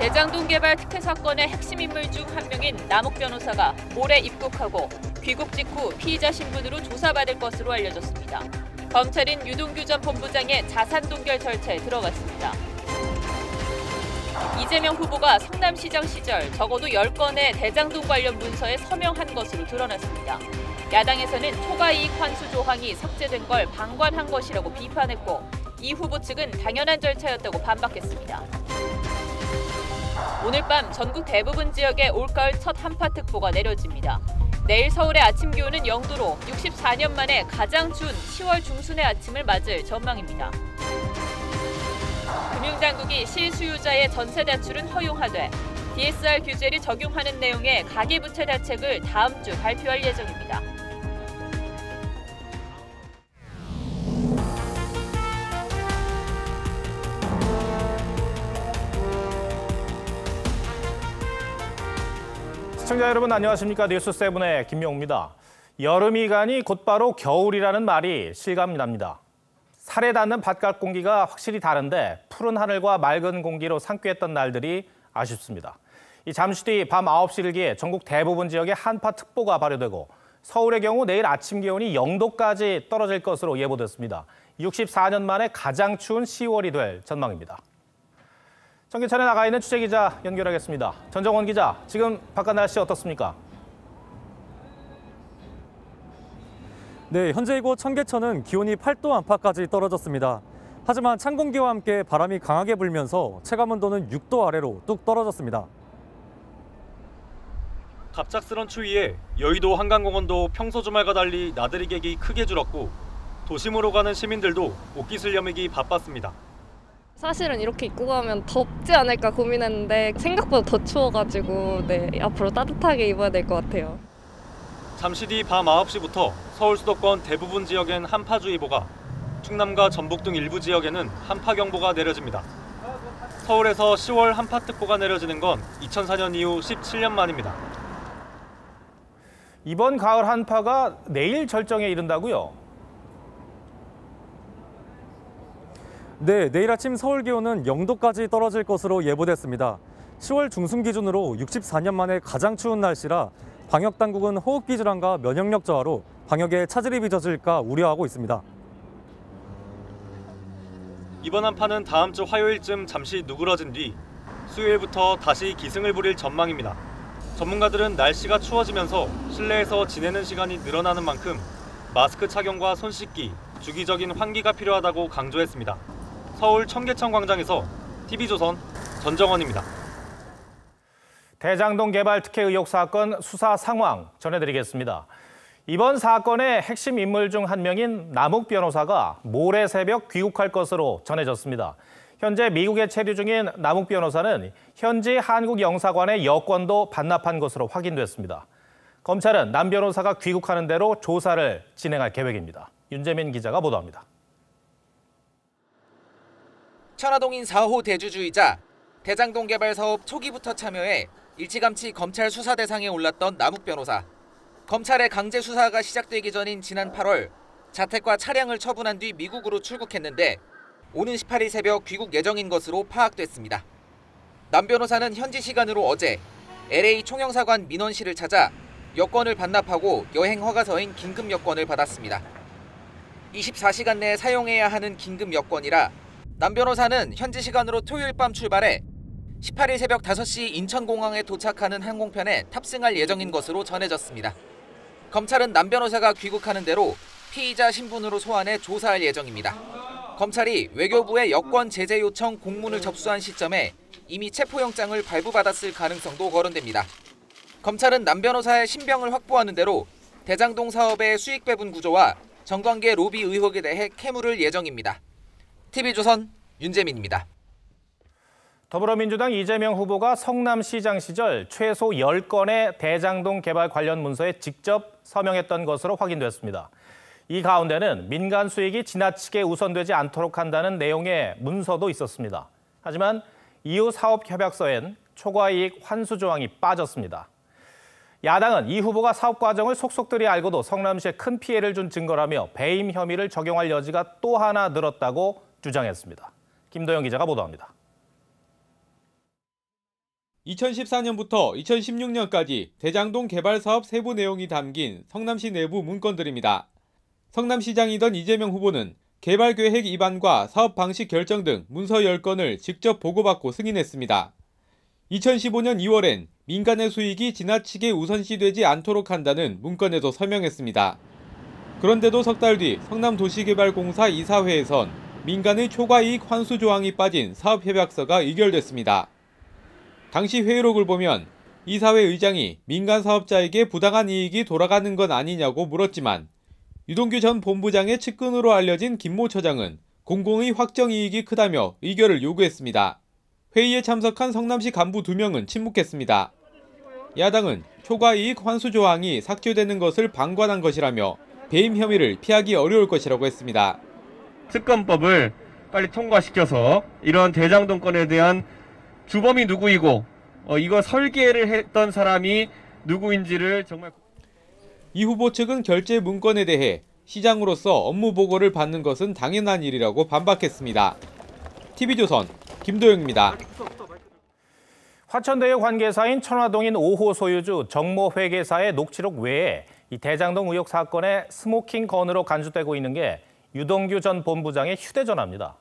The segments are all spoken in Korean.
대장동 개발 특혜 사건의 핵심 인물 중 한 명인 남욱 변호사가 모레 입국하고 귀국 직후 피의자 신분으로 조사받을 것으로 알려졌습니다. 검찰인 유동규 전 본부장의 자산 동결 절차에 들어갔습니다. 이재명 후보가 성남시장 시절 적어도 10건의 대장동 관련 문서에 서명한 것으로 드러났습니다. 야당에서는 초과이익 환수 조항이 삭제된 걸 방관한 것이라고 비판했고 이 후보 측은 당연한 절차였다고 반박했습니다. 오늘 밤 전국 대부분 지역에 올가을 첫 한파특보가 내려집니다. 내일 서울의 아침 기온은 0도로 64년 만에 가장 추운 10월 중순의 아침을 맞을 전망입니다. 금융당국이 실수요자의 전세 대출은 허용하되 DSR 규제를 적용하는 내용의 가계부채 대책을 다음 주 발표할 예정입니다. 시청자 여러분 안녕하십니까? 뉴스7의 김명우입니다. 여름이 가니 곧바로 겨울이라는 말이 실감이 납니다. 살에 닿는 바깥 공기가 확실히 다른데 푸른 하늘과 맑은 공기로 상쾌했던 날들이 아쉽습니다. 잠시 뒤 밤 9시를 기해 전국 대부분 지역에 한파특보가 발효되고 서울의 경우 내일 아침 기온이 0도까지 떨어질 것으로 예보됐습니다. 64년 만에 가장 추운 10월이 될 전망입니다. 청계천에 나가 있는 취재기자 연결하겠습니다. 전정원 기자, 지금 바깥 날씨 어떻습니까? 네, 현재 이곳 청계천은 기온이 8도 안팎까지 떨어졌습니다. 하지만 찬 공기와 함께 바람이 강하게 불면서 체감온도는 6도 아래로 뚝 떨어졌습니다. 갑작스런 추위에 여의도 한강공원도 평소 주말과 달리 나들이 객이 크게 줄었고 도심으로 가는 시민들도 옷깃을 여미기 바빴습니다. 사실은 이렇게 입고 가면 덥지 않을까 고민했는데 생각보다 더 추워가지고 앞으로 따뜻하게 입어야 될 것 같아요. 잠시 뒤 밤 9시부터 서울 수도권 대부분 지역엔 한파주의보가, 충남과 전북 등 일부 지역에는 한파경보가 내려집니다. 서울에서 10월 한파특보가 내려지는 건 2004년 이후 17년 만입니다. 이번 가을 한파가 내일 절정에 이른다고요? 네, 내일 아침 서울 기온은 0도까지 떨어질 것으로 예보됐습니다. 10월 중순 기준으로 64년 만에 가장 추운 날씨라 방역당국은 호흡기 질환과 면역력 저하로 방역에 차질이 빚어질까 우려하고 있습니다. 이번 한파는 다음 주 화요일쯤 잠시 누그러진 뒤 수요일부터 다시 기승을 부릴 전망입니다. 전문가들은 날씨가 추워지면서 실내에서 지내는 시간이 늘어나는 만큼 마스크 착용과 손 씻기, 주기적인 환기가 필요하다고 강조했습니다. 서울 청계천 광장에서 TV조선 전정원입니다. 대장동 개발 특혜 의혹 사건 수사 상황 전해드리겠습니다. 이번 사건의 핵심 인물 중 한 명인 남욱 변호사가 모레 새벽 귀국할 것으로 전해졌습니다. 현재 미국에 체류 중인 남욱 변호사는 현지 한국영사관의 여권도 반납한 것으로 확인됐습니다. 검찰은 남 변호사가 귀국하는 대로 조사를 진행할 계획입니다. 윤재민 기자가 보도합니다. 천화동인 4호 대주주이자 대장동 개발 사업 초기부터 참여해 일찌감치 검찰 수사 대상에 올랐던 남욱 변호사. 검찰의 강제 수사가 시작되기 전인 지난 8월 자택과 차량을 처분한 뒤 미국으로 출국했는데 오는 18일 새벽 귀국 예정인 것으로 파악됐습니다. 남 변호사는 현지 시간으로 어제 LA 총영사관 민원실을 찾아 여권을 반납하고 여행 허가서인 긴급 여권을 받았습니다. 24시간 내에 사용해야 하는 긴급 여권이라 남 변호사는 현지 시간으로 토요일 밤 출발해 18일 새벽 5시 인천공항에 도착하는 항공편에 탑승할 예정인 것으로 전해졌습니다. 검찰은 남 변호사가 귀국하는 대로 피의자 신분으로 소환해 조사할 예정입니다. 검찰이 외교부의 여권 제재 요청 공문을 접수한 시점에 이미 체포영장을 발부받았을 가능성도 거론됩니다. 검찰은 남 변호사의 신병을 확보하는 대로 대장동 사업의 수익 배분 구조와 정관계 로비 의혹에 대해 캐물을 예정입니다. TV조선 윤재민입니다. 더불어민주당 이재명 후보가 성남시장 시절 최소 10건의 대장동 개발 관련 문서에 직접 서명했던 것으로 확인됐습니다. 이 가운데는 민간 수익이 지나치게 우선되지 않도록 한다는 내용의 문서도 있었습니다. 하지만 이후 사업협약서엔 초과이익 환수 조항이 빠졌습니다. 야당은 이 후보가 사업 과정을 속속들이 알고도 성남시에 큰 피해를 준 증거라며 배임 혐의를 적용할 여지가 또 하나 늘었다고 주장했습니다. 김도영 기자가 보도합니다. 2014년부터 2016년까지 대장동 개발 사업 세부 내용이 담긴 성남시 내부 문건들입니다. 성남시장이던 이재명 후보는 개발 계획 입안과 사업 방식 결정 등 문서 10건을 직접 보고받고 승인했습니다. 2015년 2월엔 민간의 수익이 지나치게 우선시되지 않도록 한다는 문건에도 서명했습니다. 그런데도 석 달 뒤 성남도시개발공사 이사회에선 민간의 초과이익 환수 조항이 빠진 사업협약서가 의결됐습니다. 당시 회의록을 보면 이사회 의장이 민간 사업자에게 부당한 이익이 돌아가는 건 아니냐고 물었지만 유동규 전 본부장의 측근으로 알려진 김모 처장은 공공의 확정이익이 크다며 의결을 요구했습니다. 회의에 참석한 성남시 간부 2명은 침묵했습니다. 야당은 초과이익 환수 조항이 삭제되는 것을 방관한 것이라며 배임 혐의를 피하기 어려울 것이라고 했습니다. 특검법을 빨리 통과시켜서 이런 대장동 건에 대한 주범이 누구이고 이거 설계를 했던 사람이 누구인지를 정말. 이 후보 측은 결재 문건에 대해 시장으로서 업무 보고를 받는 것은 당연한 일이라고 반박했습니다. TV조선 김도영입니다. 화천대유 관계사인 천화동인 5호 소유주 정모 회계사의 녹취록 외에 이 대장동 의혹 사건의 스모킹 건으로 간주되고 있는 게 유동규 전 본부장의 휴대전화입니다.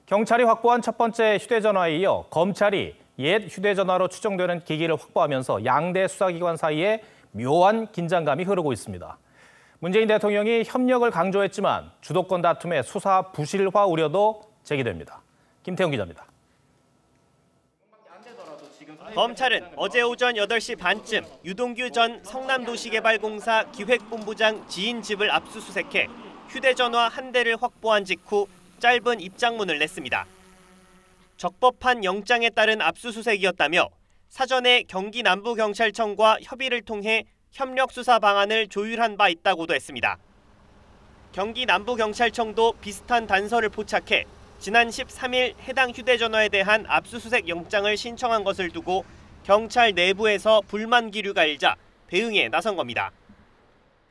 경찰이 확보한 첫 번째 휴대전화에 이어 검찰이 옛 휴대전화로 추정되는 기기를 확보하면서 양대 수사기관 사이에 묘한 긴장감이 흐르고 있습니다. 문재인 대통령이 협력을 강조했지만 주도권 다툼의 수사 부실화 우려도 제기됩니다. 김태훈 기자입니다. 검찰은 어제 오전 8시 반쯤 유동규 전 성남도시개발공사 기획본부장 지인 집을 압수수색해 휴대전화 한 대를 확보한 직후 짧은 입장문을 냈습니다. 적법한 영장에 따른 압수수색이었다며 사전에 경기 남부경찰청과 협의를 통해 협력 수사 방안을 조율한 바 있다고도 했습니다. 경기 남부경찰청도 비슷한 단서를 포착해 지난 13일 해당 휴대전화에 대한 압수수색 영장을 신청한 것을 두고 경찰 내부에서 불만 기류가 일자 대응에 나선 겁니다.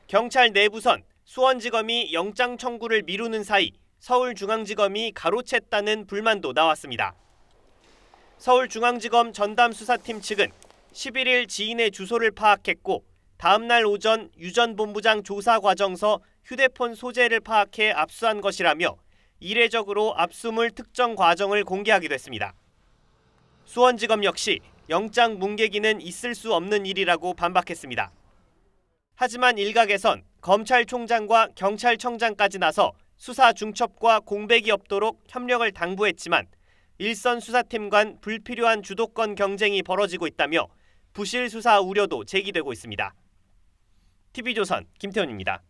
경찰 내부선 수원지검이 영장 청구를 미루는 사이 서울중앙지검이 가로챘다는 불만도 나왔습니다. 서울중앙지검 전담수사팀 측은 11일 지인의 주소를 파악했고 다음 날 오전 유 전 본부장 조사 과정서 휴대폰 소재를 파악해 압수한 것이라며 이례적으로 압수물 특정 과정을 공개하기도 했습니다. 수원지검 역시 영장 뭉개기는 있을 수 없는 일이라고 반박했습니다. 하지만 일각에선 검찰총장과 경찰청장까지 나서 수사 중첩과 공백이 없도록 협력을 당부했지만 일선 수사팀 간 불필요한 주도권 경쟁이 벌어지고 있다며 부실 수사 우려도 제기되고 있습니다. TV조선 김태훈입니다.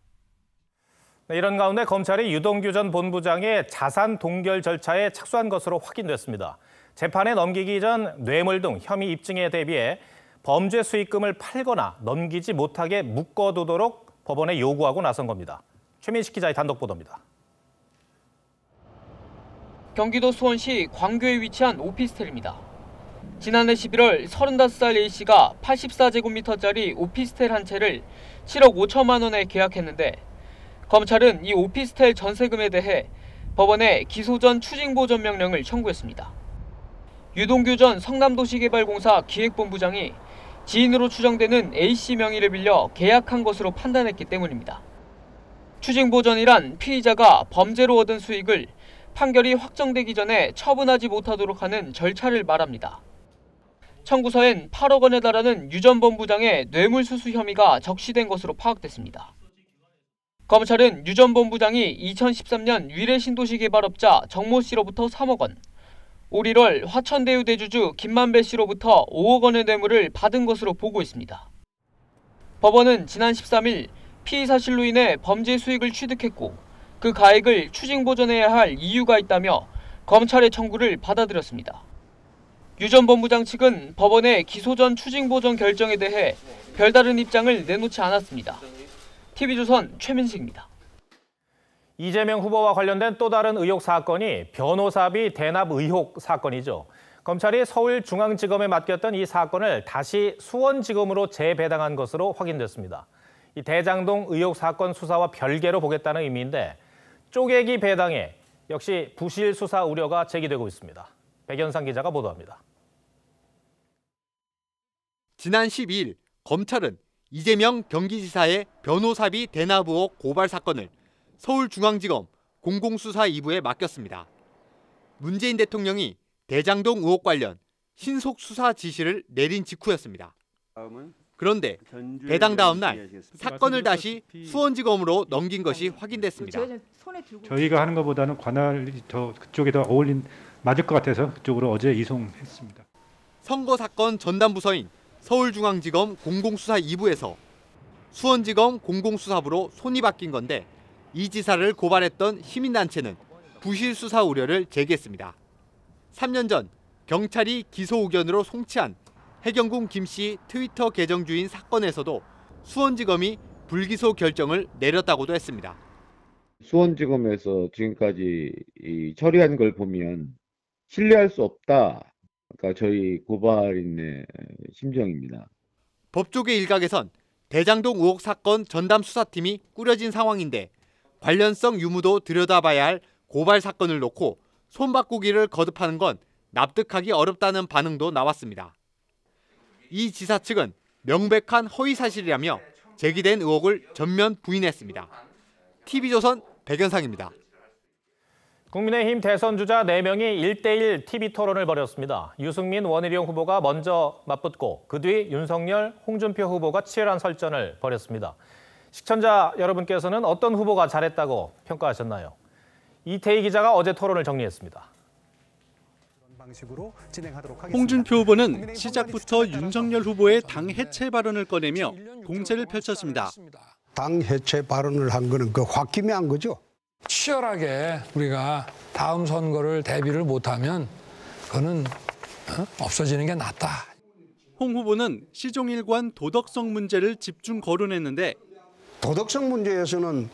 이런 가운데 검찰이 유동규 전 본부장의 자산 동결 절차에 착수한 것으로 확인됐습니다. 재판에 넘기기 전 뇌물 등 혐의 입증에 대비해 범죄 수익금을 팔거나 넘기지 못하게 묶어두도록 법원에 요구하고 나선 겁니다. 최민식 기자의 단독 보도입니다. 경기도 수원시 광교에 위치한 오피스텔입니다. 지난해 11월 35살 A씨가 84제곱미터짜리 오피스텔 한 채를 7억 5천만 원에 계약했는데 검찰은 이 오피스텔 전세금에 대해 법원에 기소 전 추징보전 명령을 청구했습니다. 유동규 전 성남도시개발공사 기획본부장이 지인으로 추정되는 A씨 명의를 빌려 계약한 것으로 판단했기 때문입니다. 추징보전이란 피의자가 범죄로 얻은 수익을 판결이 확정되기 전에 처분하지 못하도록 하는 절차를 말합니다. 청구서엔 8억 원에 달하는 유 전 본부장의 뇌물수수 혐의가 적시된 것으로 파악됐습니다. 검찰은 유 전 본부장이 2013년 위례 신도시 개발업자 정모 씨로부터 3억 원, 올 1월 화천대유 대주주 김만배 씨로부터 5억 원의 뇌물을 받은 것으로 보고 있습니다. 법원은 지난 13일 피의 사실로 인해 범죄 수익을 취득했고 그 가액을 추징보전해야 할 이유가 있다며 검찰의 청구를 받아들였습니다. 유 전 본부장 측은 법원의 기소 전 추징보전 결정에 대해 별다른 입장을 내놓지 않았습니다. TV조선 최민식입니다. 이재명 후보와 관련된 또 다른 의혹 사건이 변호사비 대납 의혹 사건이죠. 검찰이 서울중앙지검에 맡겼던 이 사건을 다시 수원지검으로 재배당한 것으로 확인됐습니다. 이 대장동 의혹 사건 수사와 별개로 보겠다는 의미인데 쪼개기 배당에 역시 부실 수사 우려가 제기되고 있습니다. 백연상 기자가 보도합니다. 지난 12일 검찰은 이재명 경기지사의 변호사비 대납 의혹 고발 사건을 서울중앙지검 공공수사 2부에 맡겼습니다. 문재인 대통령이 대장동 의혹 관련 신속 수사 지시를 내린 직후였습니다. 그런데 배당 다음 날 사건을 다시 수원지검으로 넘긴 것이 확인됐습니다. 저희가 하는 것보다는 관할이 더 그쪽에 더 맞을 것 같아서 그쪽으로 어제 이송했습니다. 선거 사건 전담 부서인 서울중앙지검 공공수사 2부에서 수원지검 공공수사부로 손이 바뀐 건데 이 지사를 고발했던 시민단체는 부실 수사 우려를 제기했습니다. 3년 전 경찰이 기소 의견으로 송치한 해경군 김씨 트위터 계정 주인 사건에서도 수원지검이 불기소 결정을 내렸다고도 했습니다. 수원지검에서 지금까지 처리한 걸 보면 신뢰할 수 없다. 그러니까 저희 고발인의 심정입니다. 법조계 일각에선 대장동 의혹 사건 전담 수사팀이 꾸려진 상황인데 관련성 유무도 들여다봐야 할 고발 사건을 놓고 손바꾸기를 거듭하는 건 납득하기 어렵다는 반응도 나왔습니다. 이 지사 측은 명백한 허위 사실이라며 제기된 의혹을 전면 부인했습니다. TV조선 백연상입니다. 국민의힘 대선 주자 4명이 1대1 TV 토론을 벌였습니다. 유승민, 원희룡 후보가 먼저 맞붙고 그 뒤 윤석열, 홍준표 후보가 치열한 설전을 벌였습니다. 시청자 여러분께서는 어떤 후보가 잘했다고 평가하셨나요? 이태희 기자가 어제 토론을 정리했습니다. 홍준표 후보는 시작부터 윤석열 후보의 당 해체 발언을 꺼내며 공세를 펼쳤습니다. 당 해체 발언을 한 거는 그 홧김에 한 거죠. 치열하게 우리가 다음 선거를 대비를 못하면 그거는 없어지는 게 낫다. 홍 후보는 시종일관 도덕성 문제를 집중 거론했는데 도덕성 문제에서는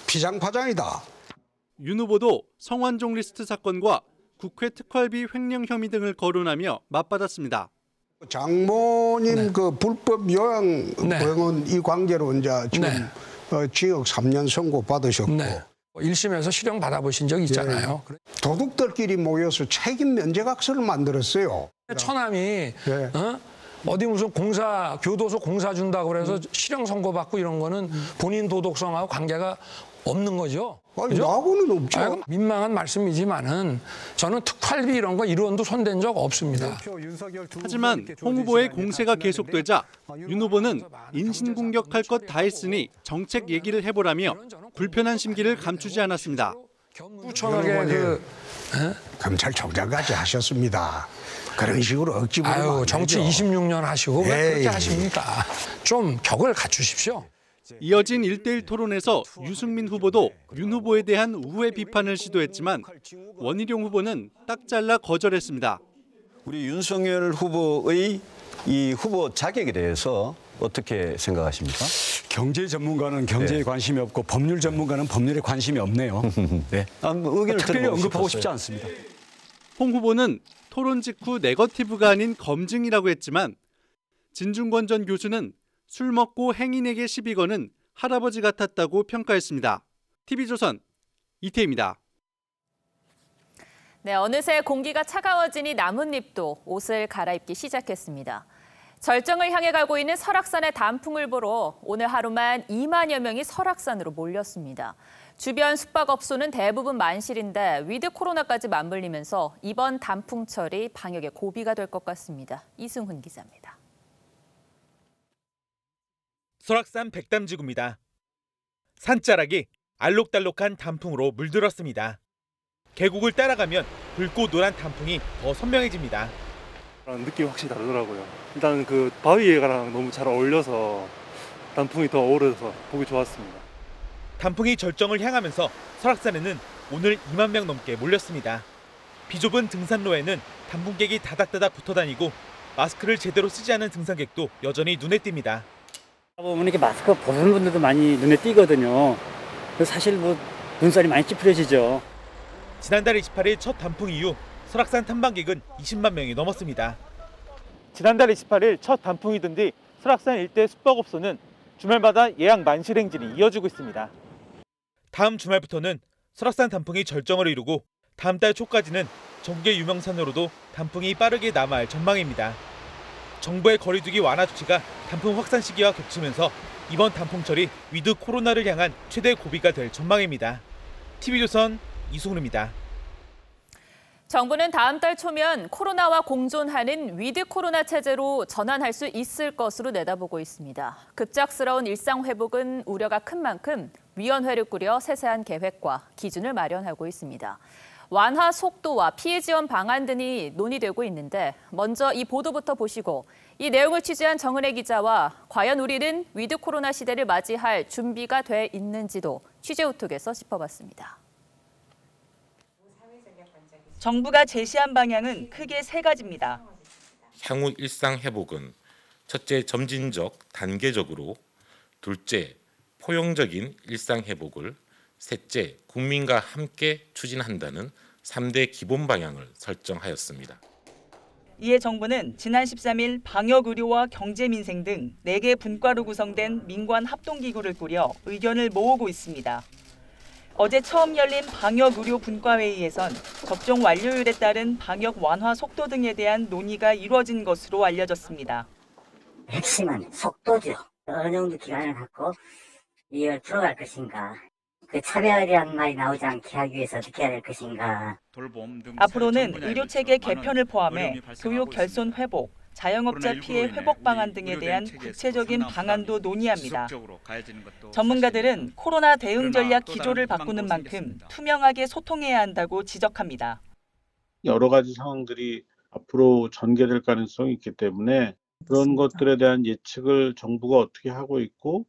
피장파장이다. 윤 후보도 성완종 리스트 사건과 국회 특활비 횡령 혐의 등을 거론하며 맞받았습니다. 장모님 그 불법 요양병원 이 관계로 이제 지금 징역 3년 선고 받으셨고 1심에서 실형 받아보신 적 있잖아요. 도둑들끼리 모여서 책임 면제각서를 만들었어요. 처남이 어디 무슨 교도소 공사 준다고 그래서 실형 선고받고 이런 거는 본인 도덕성하고 관계가 없는 거죠. 아니, 나하고는 없죠. 민망한 말씀이지만은 저는 특활비 이런 거 이론도 손댄 적 없습니다. 하지만 홍 후보의 공세가 계속되자 윤 후보는 인신공격할 것 다 했으니 정책 얘기를 해보라며 불편한 심기를 감추지 않았습니다. 꾸준하게 검찰총장까지 하셨습니다. 그런 식으로 억지 부리면 정치 26년 하시고 왜 그렇게 하십니까? 좀 격을 갖추십시오. 이어진 1대1 토론에서 유승민 후보도 윤 후보에 대한 우회 비판을 시도했지만 원희룡 후보는 딱 잘라 거절했습니다. 우리 윤석열 후보의 이 후보 자격에 대해서 어떻게 생각하십니까? 경제 전문가는 경제에 관심이 없고 법률 전문가는 법률에 관심이 없네요. 네. 의견을 특별히 언급하고 싶지 않습니다. 홍 후보는 토론 직후 네거티브가 아닌 검증이라고 했지만 진중권 전 교수는 술 먹고 행인에게 시비 거는 할아버지 같았다고 평가했습니다. TV조선 이태희입니다. 네, 어느새 공기가 차가워지니 나뭇잎도 옷을 갈아입기 시작했습니다. 절정을 향해 가고 있는 설악산의 단풍을 보러 오늘 하루만 2만여 명이 설악산으로 몰렸습니다. 주변 숙박업소는 대부분 만실인데 위드 코로나까지 맞물리면서 이번 단풍철이 방역에 고비가 될 것 같습니다. 이승훈 기자입니다. 설악산 백담지구입니다. 산자락이 알록달록한 단풍으로 물들었습니다. 계곡을 따라가면 붉고 노란 단풍이 더 선명해집니다. 느낌이 확실히 다르더라고요. 일단 그 바위에랑 너무 잘 어울려서 단풍이 더 어우러져서 보기 좋았습니다. 단풍이 절정을 향하면서 설악산에는 오늘 2만 명 넘게 몰렸습니다. 비좁은 등산로에는 단풍객이 다닥다닥 붙어다니고 마스크를 제대로 쓰지 않은 등산객도 여전히 눈에 띕니다. 보면 이렇게 마스크 벗은 분들도 많이 눈에 띄거든요. 사실 눈살이 많이 찌푸려지죠. 지난달 28일 첫 단풍 이후 설악산 탐방객은 20만 명이 넘었습니다. 지난달 28일 첫 단풍이 든 뒤 설악산 일대 숙박업소는 주말마다 예약 만실 행진이 이어지고 있습니다. 다음 주말부터는 설악산 단풍이 절정을 이루고 다음 달 초까지는 전국의 유명산으로도 단풍이 빠르게 남아할 전망입니다. 정부의 거리두기 완화 조치가 단풍 확산 시기와 겹치면서 이번 단풍철이 위드 코로나를 향한 최대 고비가 될 전망입니다. TV조선 이승훈입니다. 정부는 다음 달 초면 코로나와 공존하는 위드 코로나 체제로 전환할 수 있을 것으로 내다보고 있습니다. 급작스러운 일상 회복은 우려가 큰 만큼 위원회를 꾸려 세세한 계획과 기준을 마련하고 있습니다. 완화 속도와 피해 지원 방안 등이 논의되고 있는데 먼저 이 보도부터 보시고 이 내용을 취재한 정은혜 기자와 과연 우리는 위드 코로나 시대를 맞이할 준비가 돼 있는지도 취재우톡에서 짚어봤습니다. 정부가 제시한 방향은 크게 세 가지입니다. 향후 일상 회복은 첫째, 점진적, 단계적으로, 둘째, 포용적인 일상 회복을, 셋째, 국민과 함께 추진한다는 3대 기본 방향을 설정하였습니다. 이에 정부는 지난 13일 방역의료와 경제민생 등 4개 분과로 구성된 민관 합동기구를 꾸려 의견을 모으고 있습니다. 어제 처음 열린 방역의료 분과회의에선 접종 완료율에 따른 방역 완화 속도 등에 대한 논의가 이루어진 것으로 알려졌습니다. 핵심은 속도죠. 어느 정도 기간을 갖고 이걸 풀어갈 것인가. 그 차별이라는 말이 나오지 않게 하기 위해서 어떻게 해야 될 것인가. 앞으로는 의료체계 개편을 포함해 교육 결손 회복, 자영업자 피해 회복 방안 등에 대한 구체적인 방안도 논의합니다. 전문가들은 코로나 대응 전략 기조를 바꾸는 만큼 투명하게 소통해야 한다고 지적합니다. 여러 가지 상황들이 앞으로 전개될 가능성이 있기 때문에 그런 것들에 대한 예측을 정부가 어떻게 하고 있고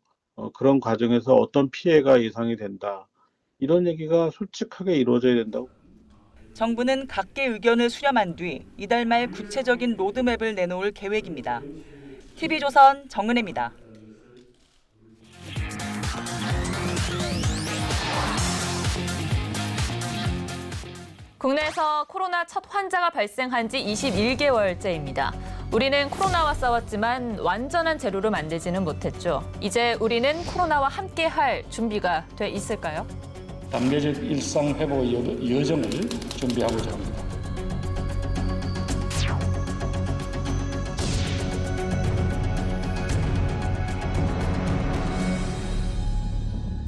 그런 과정에서 어떤 피해가 예상이 된다. 이런 얘기가 솔직하게 이루어져야 된다고. 정부는 각계 의견을 수렴한 뒤 이달 말 구체적인 로드맵을 내놓을 계획입니다. TV조선 정은혜입니다. 국내에서 코로나 첫 환자가 발생한 지 21개월째입니다. 우리는 코로나와 싸웠지만 완전한 제로를 만들지는 못했죠. 이제 우리는 코로나와 함께할 준비가 돼 있을까요? 단계적 일상 회복의 여정을 준비하고자 합니다.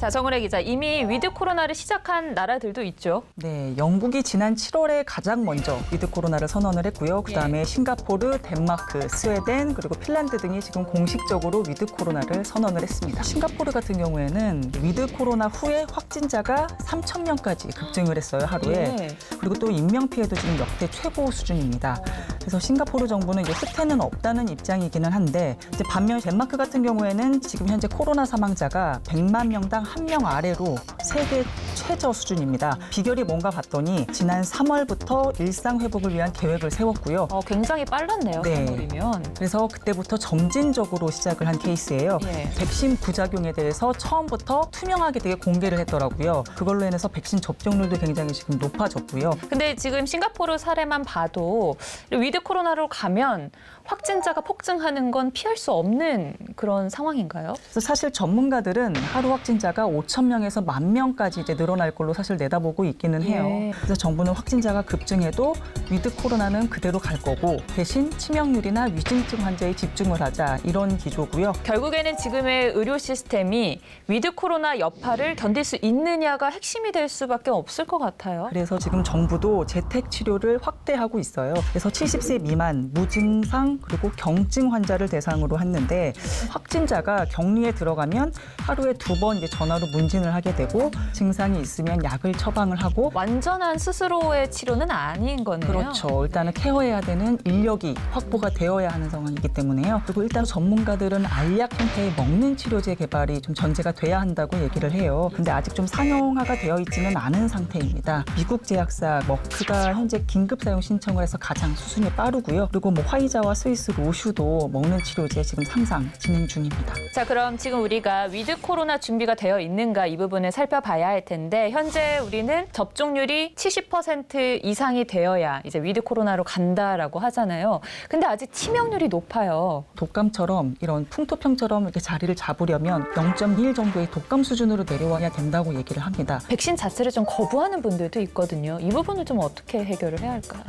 자, 정은혜 기자, 이미 위드 코로나를 시작한 나라들도 있죠. 네, 영국이 지난 7월에 가장 먼저 위드 코로나를 선언을 했고요. 그다음에 싱가포르, 덴마크, 스웨덴, 그리고 핀란드 등이 지금 공식적으로 위드 코로나를 선언을 했습니다. 싱가포르 같은 경우에는 위드 코로나 후에 확진자가 3,000명까지 급증을 했어요, 하루에. 그리고 또 인명 피해도 지금 역대 최고 수준입니다. 그래서 싱가포르 정부는 이제 후퇴는 없다는 입장이기는 한데 이제 반면 덴마크 같은 경우에는 지금 현재 코로나 사망자가 100만 명당 1명 아래로 세계 최저 수준입니다. 비결이 뭔가 봤더니 지난 3월부터 일상 회복을 위한 계획을 세웠고요. 굉장히 빨랐네요, 3월이면. 그래서 그때부터 점진적으로 시작을 한 케이스예요. 백신 부작용에 대해서 처음부터 투명하게 되게 공개를 했더라고요. 그걸로 인해서 백신 접종률도 굉장히 지금 높아졌고요. 근데 지금 싱가포르 사례만 봐도 위드 코로나로 가면 확진자가 폭증하는 건 피할 수 없는 그런 상황인가요? 그래서 사실 전문가들은 하루 확진자가 5,000명에서 10,000명까지 이제 늘어날 걸로 사실 내다보고 있기는 해요. 그래서 정부는 확진자가 급증해도 위드 코로나는 그대로 갈 거고 대신 치명률이나 위중증 환자에 집중을 하자 이런 기조고요. 결국에는 지금의 의료 시스템이 위드 코로나 여파를 견딜 수 있느냐가 핵심이 될 수밖에 없을 것 같아요. 그래서 지금 정부도 재택 치료를 확대하고 있어요. 그래서 70세 미만, 무증상 그리고 경증 환자를 대상으로 했는데 확진자가 격리에 들어가면 하루에 2번 이제 전화로 문진을 하게 되고 증상이 있으면 약을 처방을 하고 완전한 스스로의 치료는 아닌 거네요. 그렇죠. 일단은 케어해야 되는 인력이 확보가 되어야 하는 상황이기 때문에요. 그리고 일단 전문가들은 알약 형태의 먹는 치료제 개발이 좀 전제가 돼야 한다고 얘기를 해요. 근데 아직 좀 상용화가 되어 있지는 않은 상태입니다. 미국 제약사 머크가 현재 긴급 사용 신청을 해서 가장 수순이 빠르고요. 그리고 뭐 화이자와 스위스 로슈도 먹는 치료제 지금 상상 진행 중입니다. 자, 그럼 지금 우리가 위드 코로나 준비가 되어 있는가 이 부분을 살펴봐야 할 텐데 현재 우리는 접종률이 70% 이상이 되어야 이제 위드 코로나로 간다라고 하잖아요. 근데 아직 치명률이 높아요. 독감처럼 이런 풍토병처럼 이렇게 자리를 잡으려면 0.1 정도의 독감 수준으로 내려와야 된다고 얘기를 합니다. 백신 자체를 좀 거부하는 분들도 있거든요. 이 부분을 좀 어떻게 해결을 해야 할까요?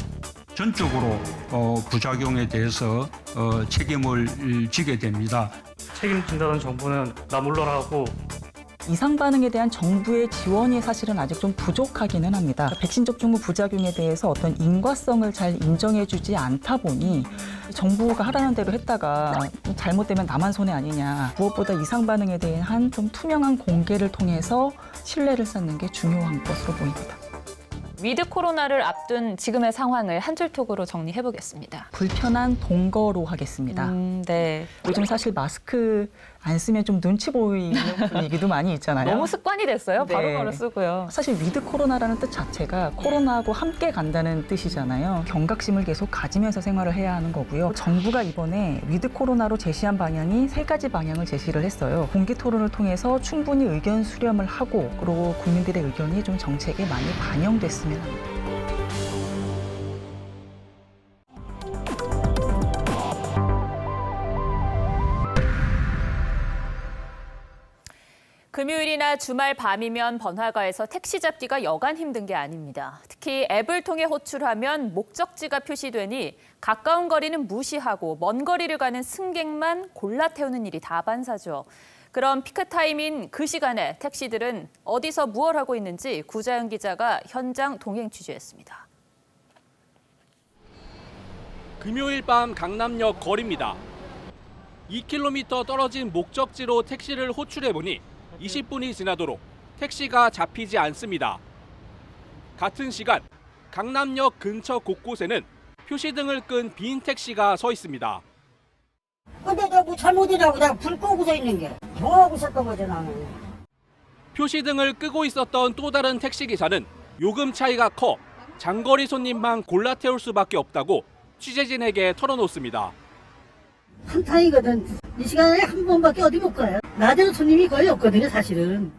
전적으로 부작용에 대해서 책임을 지게 됩니다. 책임진다는 정부는 나 물러나고 이상 반응에 대한 정부의 지원이 사실은 아직 좀 부족하기는 합니다. 백신 접종 후 부작용에 대해서 어떤 인과성을 잘 인정해주지 않다 보니 정부가 하라는 대로 했다가 잘못되면 나만 손해 아니냐. 무엇보다 이상 반응에 대한 좀 투명한 공개를 통해서 신뢰를 쌓는 게 중요한 것으로 보입니다. 위드 코로나를 앞둔 지금의 상황을 한 줄톡으로 정리해보겠습니다. 불편한 동거로 하겠습니다. 네. 요즘 사실 마스크 안 쓰면 좀 눈치 보이는 분위기도 많이 있잖아요. 너무 습관이 됐어요. 네. 바로바로 쓰고요. 사실 위드 코로나라는 뜻 자체가 코로나하고 함께 간다는 뜻이잖아요. 경각심을 계속 가지면서 생활을 해야 하는 거고요. 정부가 이번에 위드 코로나로 제시한 방향이 3가지 방향을 제시를 했어요. 공개 토론을 통해서 충분히 의견 수렴을 하고 그리고 국민들의 의견이 좀 정책에 많이 반영됐으면 합니다. 금요일이나 주말 밤이면 번화가에서 택시 잡기가 여간 힘든 게 아닙니다. 특히 앱을 통해 호출하면 목적지가 표시되니 가까운 거리는 무시하고 먼 거리를 가는 승객만 골라 태우는 일이 다반사죠. 그럼 피크타임인 그 시간에 택시들은 어디서 무얼 하고 있는지 구자연 기자가 현장 동행 취재했습니다. 금요일 밤 강남역 거리입니다. 2km 떨어진 목적지로 택시를 호출해보니 20분이 지나도록 택시가 잡히지 않습니다. 같은 시간 강남역 근처 곳곳에는 표시등을 끈 빈 택시가 서 있습니다. 근데 내가 뭐 잘못이라고 내가 불 끄고 서 있는 게 뭐하고 있었던 거지 나는. 표시등을 끄고 있었던 또 다른 택시기사는 요금 차이가 커 장거리 손님만 골라 태울 수밖에 없다고 취재진에게 털어놓습니다. 한탕이거든. 이 시간에 한 번밖에 어디 못 가요. 낮에는 손님이 거의 없거든요, 사실은.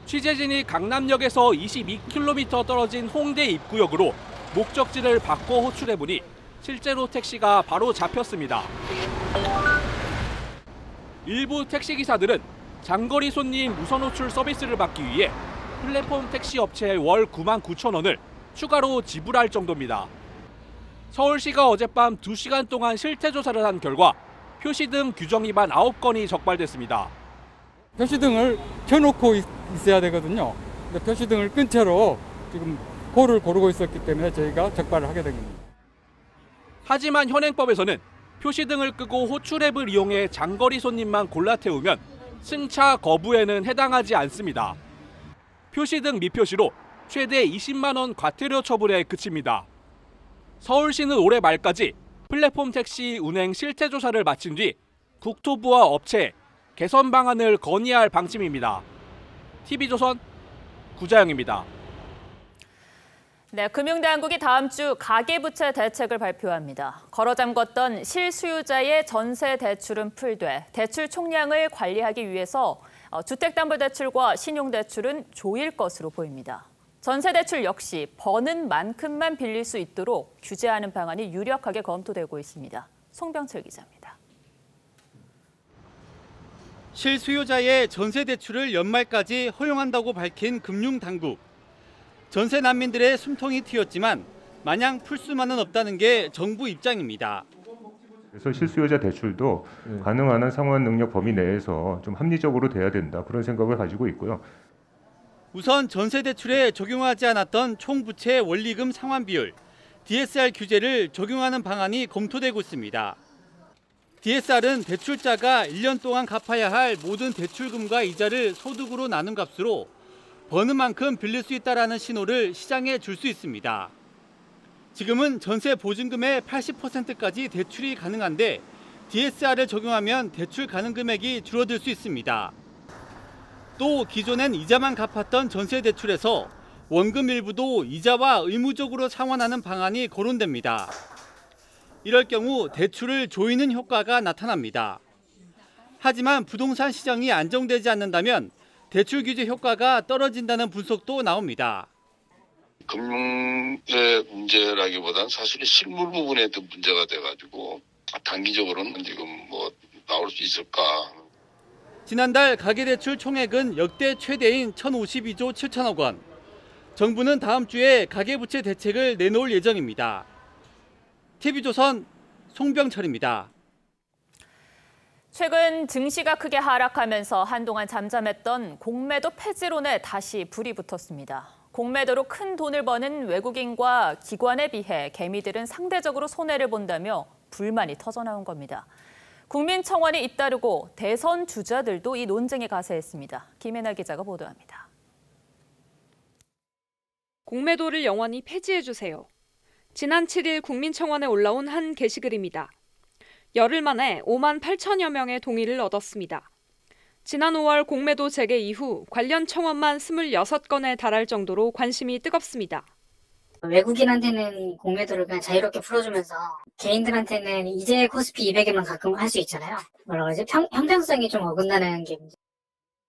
취재진이 강남역에서 22km 떨어진 홍대 입구역으로 목적지를 바꿔 호출해보니 실제로 택시가 바로 잡혔습니다. 일부 택시기사들은 장거리 손님 우선 호출 서비스를 받기 위해 플랫폼 택시 업체에 월 99,000원을 추가로 지불할 정도입니다. 서울시가 어젯밤 2시간 동안 실태조사를 한 결과 표시등 규정 위반 9건이 적발됐습니다. 표시등을 켜놓고 있어야 되거든요. 근데 표시등을 끈 채로 지금 호를 고르고 있었기 때문에 저희가 적발을 하게 된 겁니다. 하지만 현행법에서는 표시등을 끄고 호출앱을 이용해 장거리 손님만 골라 태우면 승차 거부에는 해당하지 않습니다. 표시등 미표시로 최대 20만 원 과태료 처분에 그칩니다. 서울시는 올해 말까지 플랫폼 택시 운행 실태 조사를 마친 뒤 국토부와 업체에 개선 방안을 건의할 방침입니다. TV조선 구자영입니다. 네, 금융당국이 다음 주 가계부채 대책을 발표합니다. 걸어 잠궜던 실수요자의 전세 대출은 풀되 대출 총량을 관리하기 위해서 주택담보대출과 신용대출은 조일 것으로 보입니다. 전세대출 역시 버는 만큼만 빌릴 수 있도록 규제하는 방안이 유력하게 검토되고 있습니다. 송병철 기자입니다. 실수요자의 전세 대출을 연말까지 허용한다고 밝힌 금융당국. 전세 난민들의 숨통이 트였지만 마냥 풀 수만은 없다는 게 정부 입장입니다. 그래서 실수요자 대출도 가능한 한 상환 능력 범위 내에서 좀 합리적으로 돼야 된다, 그런 생각을 가지고 있고요. 우선 전세 대출에 적용하지 않았던 총부채 원리금 상환 비율, DSR 규제를 적용하는 방안이 검토되고 있습니다. DSR은 대출자가 1년 동안 갚아야 할 모든 대출금과 이자를 소득으로 나눈 값으로 버는 만큼 빌릴 수 있다는 신호를 시장에 줄 수 있습니다. 지금은 전세 보증금의 80%까지 대출이 가능한데 DSR을 적용하면 대출 가능 금액이 줄어들 수 있습니다. 또 기존엔 이자만 갚았던 전세 대출에서 원금 일부도 이자와 의무적으로 상환하는 방안이 거론됩니다. 이럴 경우 대출을 조이는 효과가 나타납니다. 하지만 부동산 시장이 안정되지 않는다면 대출 규제 효과가 떨어진다는 분석도 나옵니다. 금융의 문제라기보다는 사실 실물 부분에도 문제가 돼가지고 단기적으로는 지금 뭐 나올 수 있을까. 지난달 가계대출 총액은 역대 최대인 1,052조 7천억 원. 정부는 다음 주에 가계부채 대책을 내놓을 예정입니다. TV조선 송병철입니다. 최근 증시가 크게 하락하면서 한동안 잠잠했던 공매도 폐지론에 다시 불이 붙었습니다. 공매도로 큰 돈을 버는 외국인과 기관에 비해 개미들은 상대적으로 손해를 본다며 불만이 터져나온 겁니다. 국민청원이 잇따르고 대선 주자들도 이 논쟁에 가세했습니다. 김혜나 기자가 보도합니다. 공매도를 영원히 폐지해주세요. 지난 7일 국민청원에 올라온 한 게시글입니다. 열흘 만에 5만 8천여 명의 동의를 얻었습니다. 지난 5월 공매도 재개 이후 관련 청원만 26건에 달할 정도로 관심이 뜨겁습니다. 외국인한테는 공매도를 그냥 자유롭게 풀어주면서 개인들한테는 이제 코스피 200에만 가끔 할 수 있잖아요. 뭐라 그러지? 형평성이 좀 어긋나는 게 문제.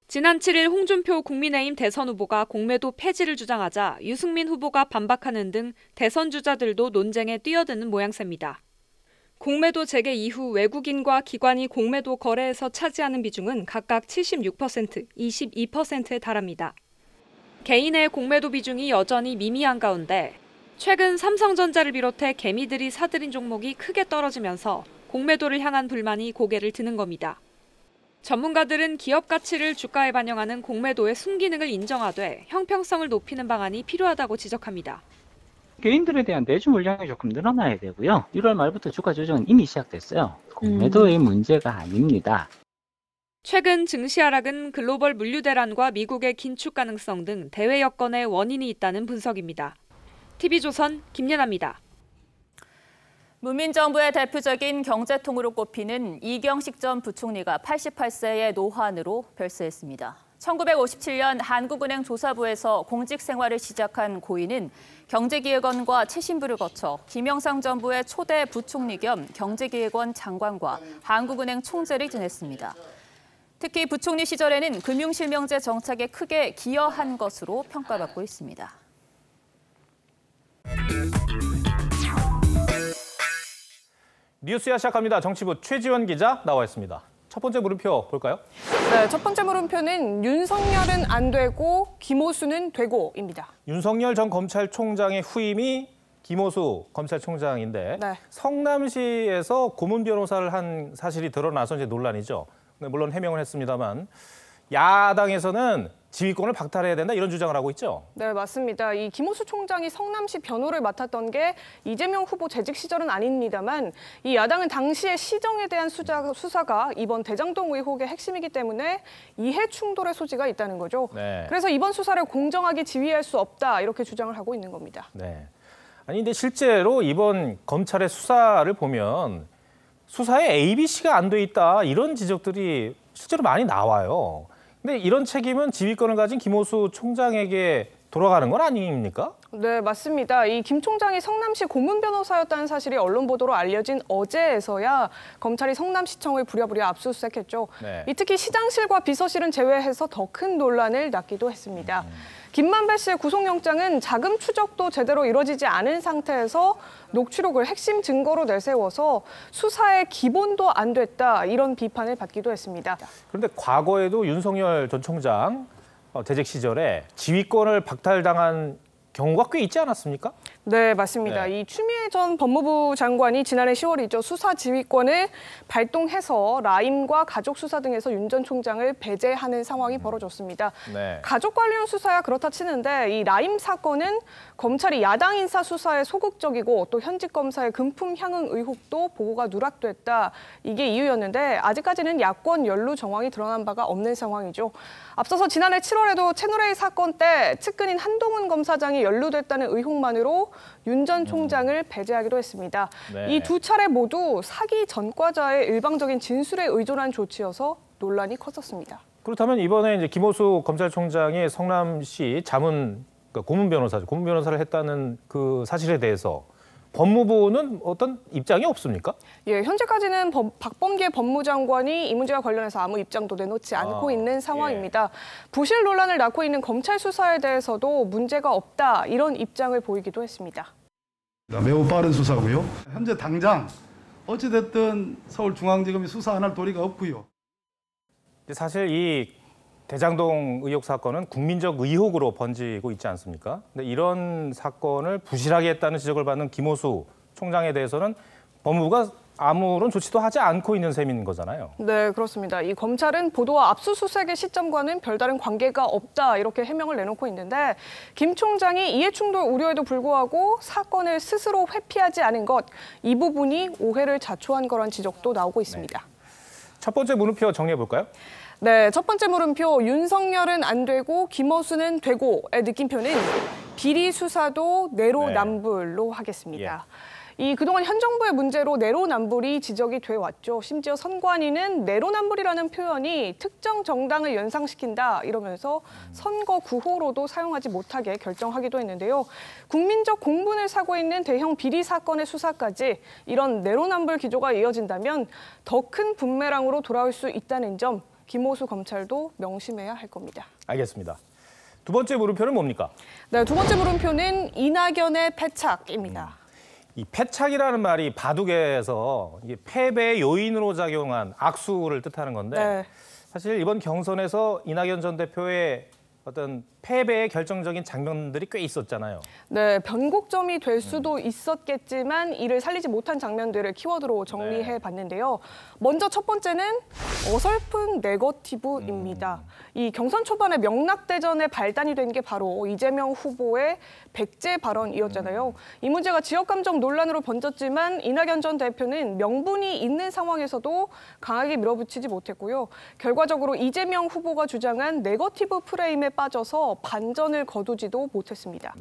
지난 7일 홍준표 국민의힘 대선 후보가 공매도 폐지를 주장하자 유승민 후보가 반박하는 등 대선 주자들도 논쟁에 뛰어드는 모양새입니다. 공매도 재개 이후 외국인과 기관이 공매도 거래에서 차지하는 비중은 각각 76%, 22%에 달합니다. 개인의 공매도 비중이 여전히 미미한 가운데 최근 삼성전자를 비롯해 개미들이 사들인 종목이 크게 떨어지면서 공매도를 향한 불만이 고개를 드는 겁니다. 전문가들은 기업 가치를 주가에 반영하는 공매도의 순기능을 인정하되 형평성을 높이는 방안이 필요하다고 지적합니다. 개인들에 대한 내주 물량이 조금 늘어나야 되고요. 1월 말부터 주가 조정은 이미 시작됐어요. 공매도의 문제가 아닙니다. 최근 증시 하락은 글로벌 물류 대란과 미국의 긴축 가능성 등 대외 여건에 원인이 있다는 분석입니다. TV조선 김예나입니다. 문민정부의 대표적인 경제통으로 꼽히는 이경식 전 부총리가 88세의 노환으로 별세했습니다. 1957년 한국은행 조사부에서 공직 생활을 시작한 고인은 경제기획원과 채신부를 거쳐 김영삼 정부의 초대 부총리 겸 경제기획원 장관과 한국은행 총재를 지냈습니다. 특히 부총리 시절에는 금융실명제 정착에 크게 기여한 것으로 평가받고 있습니다. 뉴스야 시작합니다. 정치부 최지원 기자 나와 있습니다. 첫 번째 물음표 볼까요? 네, 첫 번째 물음표는 윤석열은 안 되고 김호수는 되고입니다. 윤석열 전 검찰총장의 후임이 김호수 검찰총장인데 네. 성남시에서 고문 변호사를 한 사실이 드러나서 이제 논란이죠. 물론 해명을 했습니다만 야당에서는 지휘권을 박탈해야 된다 이런 주장을 하고 있죠. 네, 맞습니다. 이 김호수 총장이 성남시 변호를 맡았던 게 이재명 후보 재직 시절은 아닙니다만 이 야당은 당시의 시정에 대한 수사가 이번 대장동 의혹의 핵심이기 때문에 이해 충돌의 소지가 있다는 거죠. 네. 그래서 이번 수사를 공정하게 지휘할 수 없다 이렇게 주장을 하고 있는 겁니다. 네. 아니 근데 실제로 이번 검찰의 수사를 보면 수사에 ABC가 안 돼 있다 이런 지적들이 실제로 많이 나와요. 근데 이런 책임은 지휘권을 가진 김호수 총장에게 돌아가는 건 아닙니까? 네, 맞습니다. 이 김 총장이 성남시 고문 변호사였다는 사실이 언론 보도로 알려진 어제에서야 검찰이 성남시청을 부랴부랴 압수수색했죠. 네. 특히 시장실과 비서실은 제외해서 더 큰 논란을 낳기도 했습니다. 김만배 씨의 구속영장은 자금 추적도 제대로 이루어지지 않은 상태에서 녹취록을 핵심 증거로 내세워서 수사의 기본도 안 됐다 이런 비판을 받기도 했습니다. 그런데 과거에도 윤석열 전 총장 재직 시절에 지휘권을 박탈당한 경우가 꽤 있지 않았습니까? 네, 맞습니다. 네. 이 추미애 전 법무부 장관이 지난해 10월이죠. 수사 지휘권을 발동해서 라임과 가족 수사 등에서 윤 전 총장을 배제하는 상황이 벌어졌습니다. 네. 가족 관련 수사야 그렇다 치는데 이 라임 사건은 검찰이 야당 인사 수사에 소극적이고 또 현직 검사의 금품 향응 의혹도 보고가 누락됐다. 이게 이유였는데 아직까지는 야권 연루 정황이 드러난 바가 없는 상황이죠. 앞서서 지난해 7월에도 채널A 사건 때 측근인 한동훈 검사장이 연루됐다는 의혹만으로 윤 전 총장을 배제하기도 했습니다. 네. 이 두 차례 모두 사기 전과자의 일방적인 진술에 의존한 조치여서 논란이 컸었습니다. 그렇다면 이번에 이제 김호수 검찰총장이 성남시 자문 그러니까 고문 변호사를 했다는 그 사실에 대해서 법무부는 어떤 입장이 없습니까? 예, 현재까지는 박범계 법무장관이 이 문제와 관련해서 아무 입장도 내놓지 않고 있는 상황입니다. 부실 논란을 낳고 있는 검찰 수사에 대해서도 문제가 없다 이런 입장을 보이기도 했습니다. 매우 빠른 수사고요. 현재 당장 어찌됐든 서울중앙지검이 수사 안 할 도리가 없고요. 사실 이 대장동 의혹 사건은 국민적 의혹으로 번지고 있지 않습니까? 근데 이런 사건을 부실하게 했다는 지적을 받는 김호수 총장에 대해서는 법무부가 아무런 조치도 하지 않고 있는 셈인 거잖아요. 네, 그렇습니다. 이 검찰은 보도와 압수수색의 시점과는 별다른 관계가 없다 이렇게 해명을 내놓고 있는데 김 총장이 이해충돌 우려에도 불구하고 사건을 스스로 회피하지 않은 것, 이 부분이 오해를 자초한 거란 지적도 나오고 있습니다. 네. 첫 번째 물음표 정리해 볼까요? 네, 첫 번째 물음표 윤석열은 안 되고 김어수는 되고의 느낌표는 비리 수사도 내로남불로 하겠습니다. 이 그동안 현 정부의 문제로 내로남불이 지적이 돼 왔죠. 심지어 선관위는 내로남불이라는 표현이 특정 정당을 연상시킨다 이러면서 선거 구호로도 사용하지 못하게 결정하기도 했는데요. 국민적 공분을 사고 있는 대형 비리 사건의 수사까지 이런 내로남불 기조가 이어진다면 더 큰 분매랑으로 돌아올 수 있다는 점 김호수 검찰도 명심해야 할 겁니다. 알겠습니다. 두 번째 물음표는 뭡니까? 네, 두 번째 물음표는 이낙연의 패착입니다. 이 패착이라는 말이 바둑에서 이게 패배의 요인으로 작용한 악수를 뜻하는 건데 네. 사실 이번 경선에서 이낙연 전 대표의 어떤 패배의 결정적인 장면들이 꽤 있었잖아요. 네, 변곡점이 될 수도 있었겠지만 이를 살리지 못한 장면들을 키워드로 정리해 봤는데요. 먼저 첫 번째는 어설픈 네거티브입니다. 이 경선 초반에 명락대전의 발단이 된 게 바로 이재명 후보의 백제 발언이었잖아요. 이 문제가 지역감정 논란으로 번졌지만 이낙연 전 대표는 명분이 있는 상황에서도 강하게 밀어붙이지 못했고요. 결과적으로 이재명 후보가 주장한 네거티브 프레임에 빠져서 반전을 거두지도 못했습니다.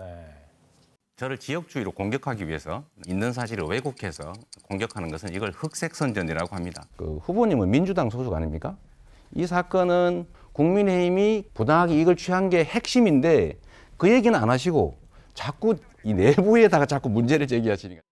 저를 지역주의로 공격하기 위해서 있는 사실을 왜곡해서 공격하는 것은 이걸 흑색선전이라고 합니다. 그 후보님은 민주당 소속 아닙니까? 이 사건은 국민의힘이 부당하게 이걸 취한 게 핵심인데 그 얘기는 안 하시고 자꾸 이 내부에다가 자꾸 문제를 제기하시니까.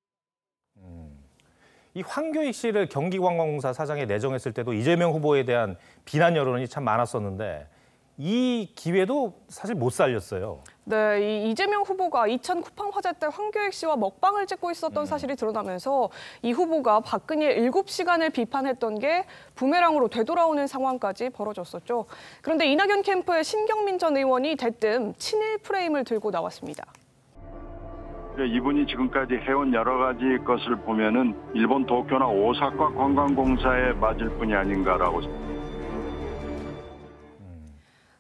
이 황교익 씨를 경기관광공사 사장에 내정했을 때도 이재명 후보에 대한 비난 여론이 참 많았었는데 이 기회도 사실 못 살렸어요. 네, 이 이재명 후보가 2000 쿠팡 화재 때 황교익 씨와 먹방을 찍고 있었던 사실이 드러나면서 이 후보가 박근혜 7시간을 비판했던 게 부메랑으로 되돌아오는 상황까지 벌어졌었죠. 그런데 이낙연 캠프의 신경민 전 의원이 대뜸 친일 프레임을 들고 나왔습니다. 이분이 지금까지 해온 여러 가지 것을 보면은 일본 도쿄나 오사카 관광공사에 맞을 뿐이 아닌가라고.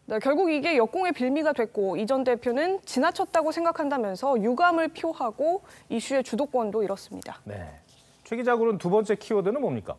네, 결국 이게 역공의 빌미가 됐고 이 전 대표는 지나쳤다고 생각한다면서 유감을 표하고 이슈의 주도권도 잃었습니다. 네. 최 기자, 그럼 두 번째 키워드는 뭡니까?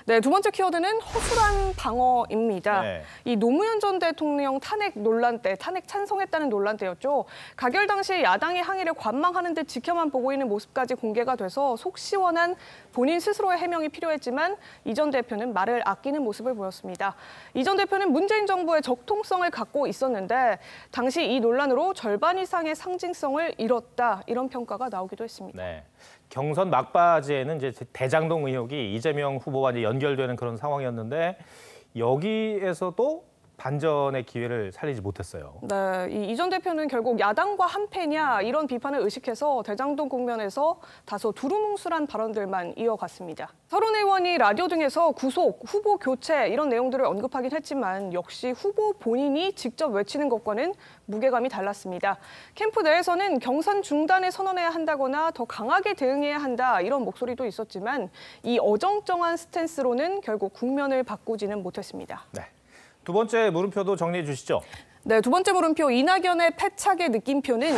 네, 두 번째 키워드는 허술한 방어입니다. 네. 이 노무현 전 대통령 탄핵 논란 때, 탄핵 찬성했다는 논란 때였죠. 가결 당시 야당의 항의를 관망하는 듯 지켜만 보고 있는 모습까지 공개가 돼서 속 시원한 본인 스스로의 해명이 필요했지만 이 전 대표는 말을 아끼는 모습을 보였습니다. 이 전 대표는 문재인 정부의 적통성을 갖고 있었는데 당시 이 논란으로 절반 이상의 상징성을 잃었다, 이런 평가가 나오기도 했습니다. 네. 경선 막바지에는 이제 대장동 의혹이 이재명 후보와 이제 연결되는 그런 상황이었는데 여기에서도 반전의 기회를 살리지 못했어요. 네, 이 전 대표는 결국 야당과 한패냐 이런 비판을 의식해서 대장동 국면에서 다소 두루뭉술한 발언들만 이어갔습니다. 서른 의원이 라디오 등에서 구속, 후보 교체 이런 내용들을 언급하긴 했지만 역시 후보 본인이 직접 외치는 것과는 무게감이 달랐습니다. 캠프 내에서는 경선 중단을 선언해야 한다거나 더 강하게 대응해야 한다 이런 목소리도 있었지만 이 어정쩡한 스탠스로는 결국 국면을 바꾸지는 못했습니다. 네. 두 번째 물음표도 정리해 주시죠. 네, 두 번째 물음표 이낙연의 패착의 느낌표는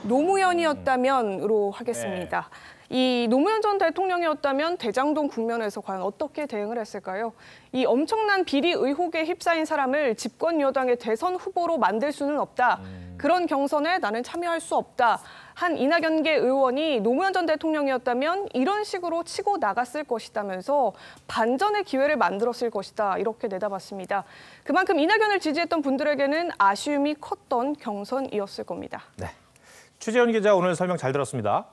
노무현이었다면으로 하겠습니다. 이 노무현 전 대통령이었다면 대장동 국면에서 과연 어떻게 대응을 했을까요? 이 엄청난 비리 의혹에 휩싸인 사람을 집권 여당의 대선 후보로 만들 수는 없다. 그런 경선에 나는 참여할 수 없다. 한 이낙연계 의원이 노무현 전 대통령이었다면 이런 식으로 치고 나갔을 것이다면서 반전의 기회를 만들었을 것이다. 이렇게 내다봤습니다. 그만큼 이낙연을 지지했던 분들에게는 아쉬움이 컸던 경선이었을 겁니다. 네, 최재현 기자 오늘 설명 잘 들었습니다.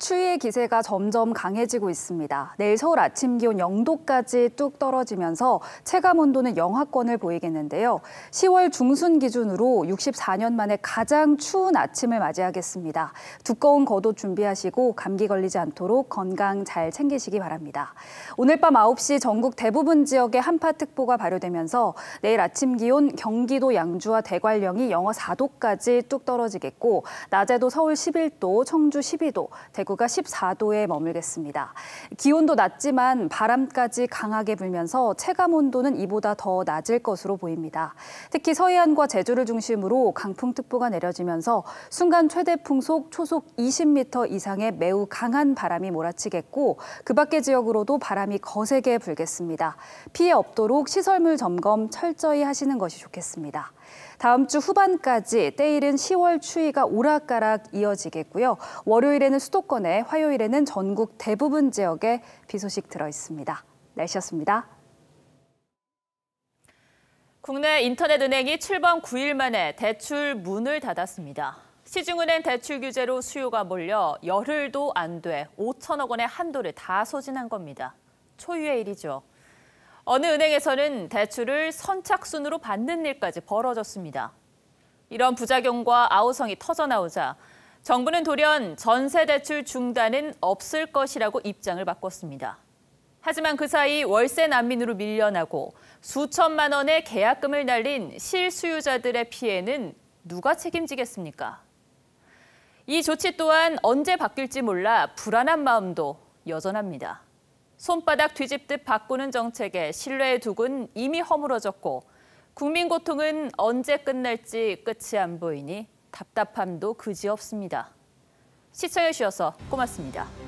추위의 기세가 점점 강해지고 있습니다. 내일 서울 아침 기온 0도까지 뚝 떨어지면서 체감 온도는 영하권을 보이겠는데요. 10월 중순 기준으로 64년 만에 가장 추운 아침을 맞이하겠습니다. 두꺼운 겉옷 준비하시고 감기 걸리지 않도록 건강 잘 챙기시기 바랍니다. 오늘 밤 9시 전국 대부분 지역에 한파특보가 발효되면서 내일 아침 기온 경기도 양주와 대관령이 영하 4도까지 뚝 떨어지겠고 낮에도 서울 11도, 청주 12도, 대구가 14도에 머물겠습니다. 기온도 낮지만 바람까지 강하게 불면서 체감 온도는 이보다 더 낮을 것으로 보입니다. 특히 서해안과 제주를 중심으로 강풍특보가 내려지면서 순간 최대 풍속 초속 20m 이상의 매우 강한 바람이 몰아치겠고 그 밖의 지역으로도 바람이 거세게 불겠습니다. 피해 없도록 시설물 점검 철저히 하시는 것이 좋겠습니다. 다음 주 후반까지 때이른 10월 추위가 오락가락 이어지겠고요. 월요일에는 수도권에, 화요일에는 전국 대부분 지역에 비 소식 들어 있습니다. 날씨였습니다. 국내 인터넷은행이 출범 9일 만에 대출 문을 닫았습니다. 시중은행 대출 규제로 수요가 몰려 열흘도 안 돼 5천억 원의 한도를 다 소진한 겁니다. 초유의 일이죠. 어느 은행에서는 대출을 선착순으로 받는 일까지 벌어졌습니다. 이런 부작용과 아우성이 터져나오자 정부는 돌연 전세 대출 중단은 없을 것이라고 입장을 바꿨습니다. 하지만 그 사이 월세 난민으로 밀려나고 수천만 원의 계약금을 날린 실수요자들의 피해는 누가 책임지겠습니까? 이 조치 또한 언제 바뀔지 몰라 불안한 마음도 여전합니다. 손바닥 뒤집듯 바꾸는 정책에 신뢰의 둑은 이미 허물어졌고 국민 고통은 언제 끝날지 끝이 안 보이니 답답함도 그지없습니다. 시청해 주셔서 고맙습니다.